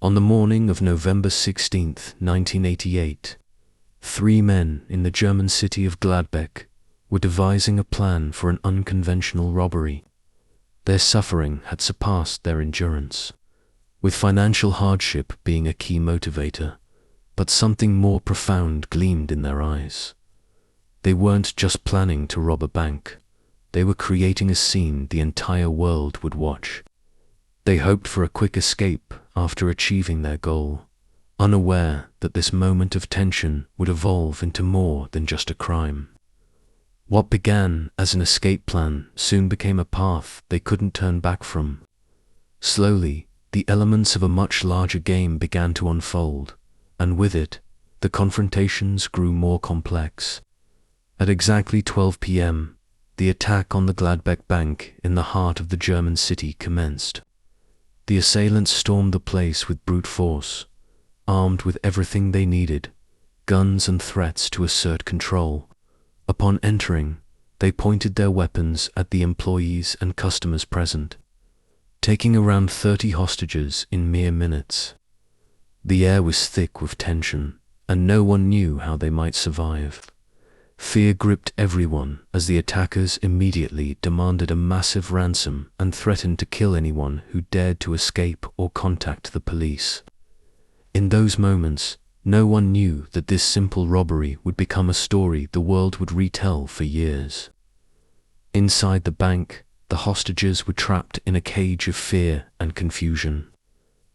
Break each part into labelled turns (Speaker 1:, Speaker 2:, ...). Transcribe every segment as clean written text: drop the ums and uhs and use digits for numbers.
Speaker 1: On the morning of November 16th, 1988, 3 men in the German city of Gladbeck were devising a plan for an unconventional robbery. Their suffering had surpassed their endurance, with financial hardship being a key motivator, but something more profound gleamed in their eyes. They weren't just planning to rob a bank, they were creating a scene the entire world would watch. They hoped for a quick escape after achieving their goal, unaware that this moment of tension would evolve into more than just a crime. What began as an escape plan soon became a path they couldn't turn back from. Slowly, the elements of a much larger game began to unfold, and with it, the confrontations grew more complex. At exactly 12 p.m., the attack on the Gladbeck Bank in the heart of the German city commenced. The assailants stormed the place with brute force, armed with everything they needed, guns and threats to assert control. Upon entering, they pointed their weapons at the employees and customers present, taking around 30 hostages in mere minutes. The air was thick with tension, and no one knew how they might survive. Fear gripped everyone as the attackers immediately demanded a massive ransom and threatened to kill anyone who dared to escape or contact the police. In those moments, no one knew that this simple robbery would become a story the world would retell for years. Inside the bank, the hostages were trapped in a cage of fear and confusion.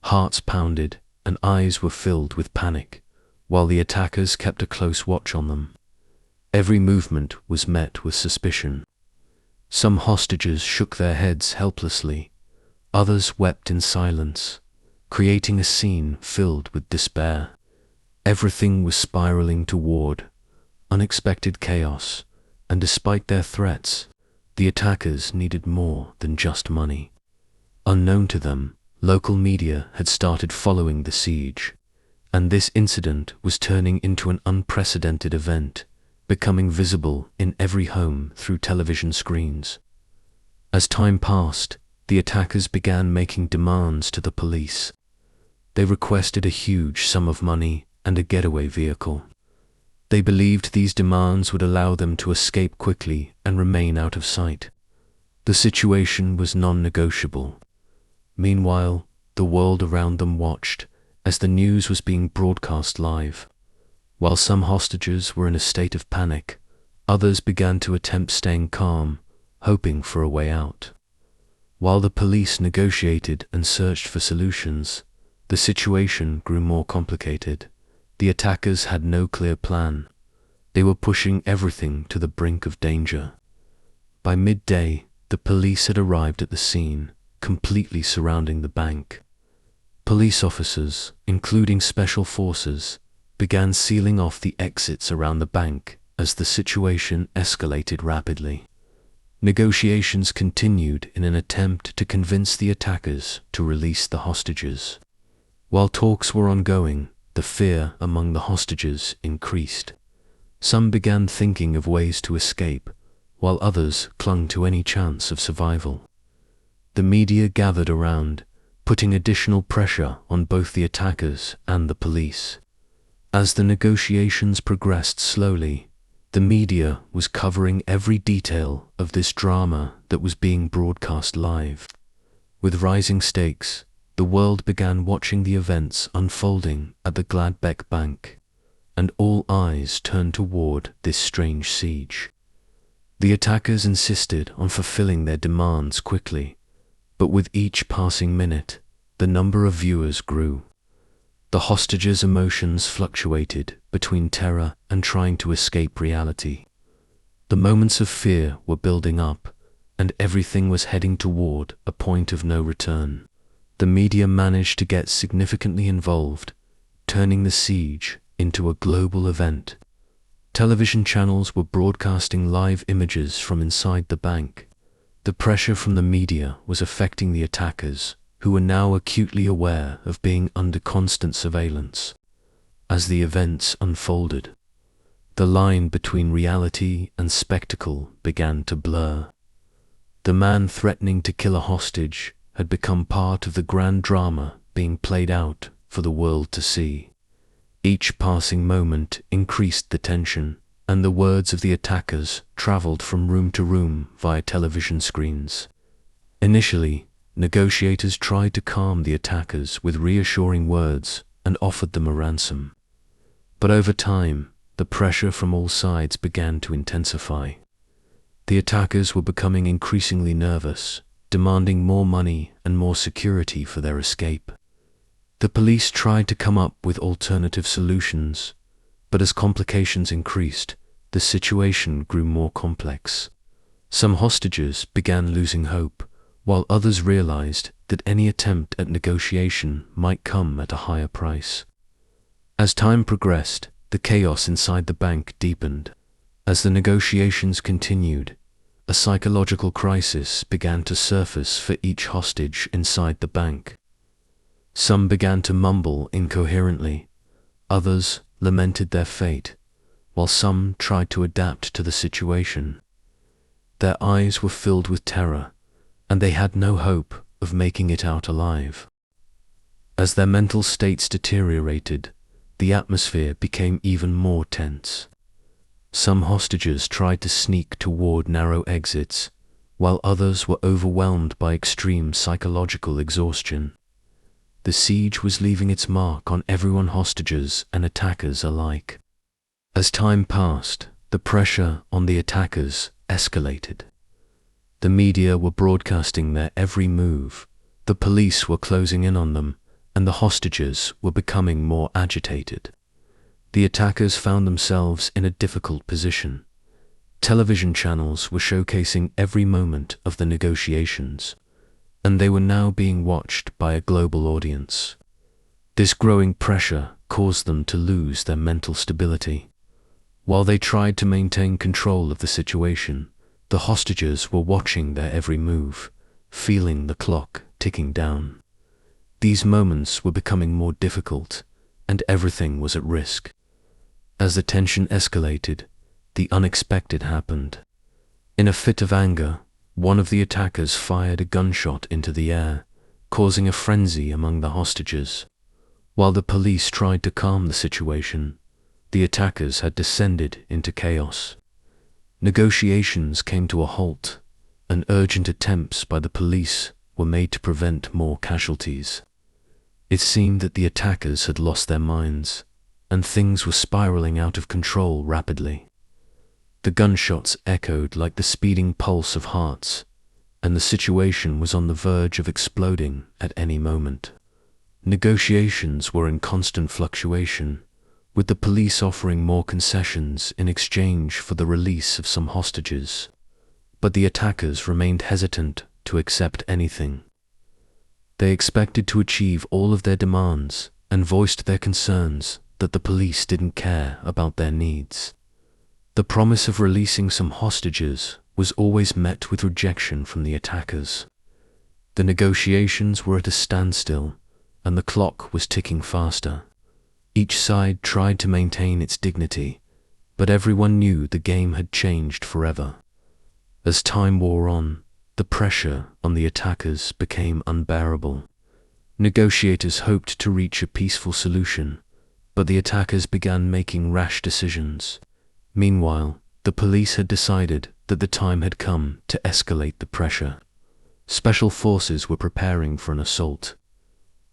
Speaker 1: Hearts pounded and eyes were filled with panic, while the attackers kept a close watch on them. Every movement was met with suspicion. Some hostages shook their heads helplessly, others wept in silence, creating a scene filled with despair. Everything was spiraling toward unexpected chaos, and despite their threats, the attackers needed more than just money. Unknown to them, local media had started following the siege, and this incident was turning into an unprecedented event, becoming visible in every home through television screens. As time passed, the attackers began making demands to the police. They requested a huge sum of money and a getaway vehicle. They believed these demands would allow them to escape quickly and remain out of sight. The situation was non-negotiable. Meanwhile, the world around them watched as the news was being broadcast live. While some hostages were in a state of panic, others began to attempt staying calm, hoping for a way out. While the police negotiated and searched for solutions, the situation grew more complicated. The attackers had no clear plan. They were pushing everything to the brink of danger. By midday, the police had arrived at the scene, completely surrounding the bank. Police officers, including special forces, began sealing off the exits around the bank as the situation escalated rapidly. Negotiations continued in an attempt to convince the attackers to release the hostages. While talks were ongoing, the fear among the hostages increased. Some began thinking of ways to escape, while others clung to any chance of survival. The media gathered around, putting additional pressure on both the attackers and the police. As the negotiations progressed slowly, the media was covering every detail of this drama that was being broadcast live. With rising stakes, the world began watching the events unfolding at the Gladbeck Bank, and all eyes turned toward this strange siege. The attackers insisted on fulfilling their demands quickly, but with each passing minute, the number of viewers grew. The hostages' emotions fluctuated between terror and trying to escape reality. The moments of fear were building up, and everything was heading toward a point of no return. The media managed to get significantly involved, turning the siege into a global event. Television channels were broadcasting live images from inside the bank. The pressure from the media was affecting the attackers, who were now acutely aware of being under constant surveillance. As the events unfolded, the line between reality and spectacle began to blur. The man threatening to kill a hostage had become part of the grand drama being played out for the world to see. Each passing moment increased the tension, and the words of the attackers traveled from room to room via television screens. Initially, negotiators tried to calm the attackers with reassuring words and offered them a ransom. But over time, the pressure from all sides began to intensify. The attackers were becoming increasingly nervous, demanding more money and more security for their escape. The police tried to come up with alternative solutions, but as complications increased, the situation grew more complex. Some hostages began losing hope, while others realized that any attempt at negotiation might come at a higher price. As time progressed, the chaos inside the bank deepened. As the negotiations continued, a psychological crisis began to surface for each hostage inside the bank. Some began to mumble incoherently, others lamented their fate, while some tried to adapt to the situation. Their eyes were filled with terror, and they had no hope of making it out alive. As their mental states deteriorated, the atmosphere became even more tense. Some hostages tried to sneak toward narrow exits, while others were overwhelmed by extreme psychological exhaustion. The siege was leaving its mark on everyone, hostages and attackers alike. As time passed, the pressure on the attackers escalated. The media were broadcasting their every move, the police were closing in on them, and the hostages were becoming more agitated. The attackers found themselves in a difficult position. Television channels were showcasing every moment of the negotiations, and they were now being watched by a global audience. This growing pressure caused them to lose their mental stability. While they tried to maintain control of the situation, the hostages were watching their every move, feeling the clock ticking down. These moments were becoming more difficult, and everything was at risk. As the tension escalated, the unexpected happened. In a fit of anger, one of the attackers fired a gunshot into the air, causing a frenzy among the hostages. While the police tried to calm the situation, the attackers had descended into chaos. Negotiations came to a halt, and urgent attempts by the police were made to prevent more casualties. It seemed that the attackers had lost their minds, and things were spiraling out of control rapidly. The gunshots echoed like the speeding pulse of hearts, and the situation was on the verge of exploding at any moment. Negotiations were in constant fluctuation, with the police offering more concessions in exchange for the release of some hostages. But the attackers remained hesitant to accept anything. They expected to achieve all of their demands and voiced their concerns that the police didn't care about their needs. The promise of releasing some hostages was always met with rejection from the attackers. The negotiations were at a standstill, and the clock was ticking faster. Each side tried to maintain its dignity, but everyone knew the game had changed forever. As time wore on, the pressure on the attackers became unbearable. Negotiators hoped to reach a peaceful solution, but the attackers began making rash decisions. Meanwhile, the police had decided that the time had come to escalate the pressure. Special forces were preparing for an assault.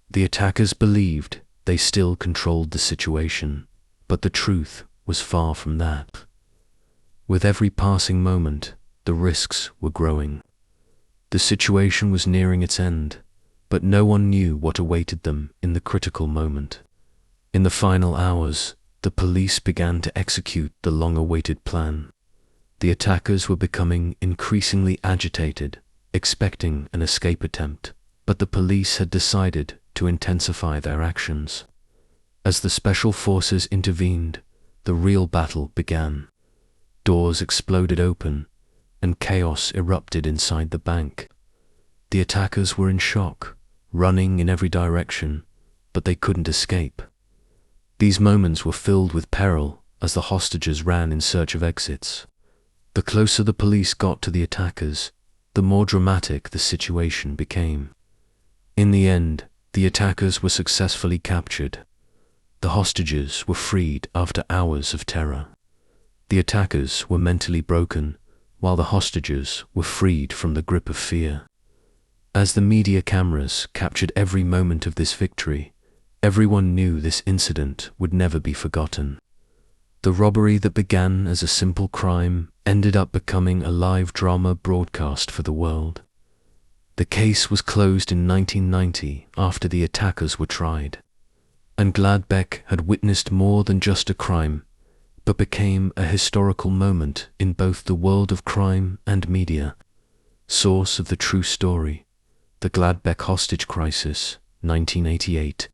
Speaker 1: The attackers believed they still controlled the situation, but the truth was far from that. With every passing moment, the risks were growing. The situation was nearing its end, but no one knew what awaited them in the critical moment. In the final hours, the police began to execute the long-awaited plan. The attackers were becoming increasingly agitated, expecting an escape attempt, but the police had decided to intensify their actions. As the special forces intervened, the real battle began. Doors exploded open, and chaos erupted inside the bank. The attackers were in shock, running in every direction, but they couldn't escape. These moments were filled with peril as the hostages ran in search of exits. The closer the police got to the attackers, the more dramatic the situation became. In the end, The attackers were successfully captured. The hostages were freed after hours of terror. The attackers were mentally broken, while the hostages were freed from the grip of fear. As the media cameras captured every moment of this victory, everyone knew this incident would never be forgotten. The robbery that began as a simple crime ended up becoming a live drama broadcast for the world. The case was closed in 1990 after the attackers were tried, and Gladbeck had witnessed more than just a crime, but became a historical moment in both the world of crime and media. Source of the true story: the Gladbeck hostage crisis, 1988.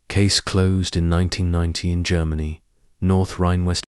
Speaker 1: Case closed in 1990 in Germany, North Rhine-Westphalia.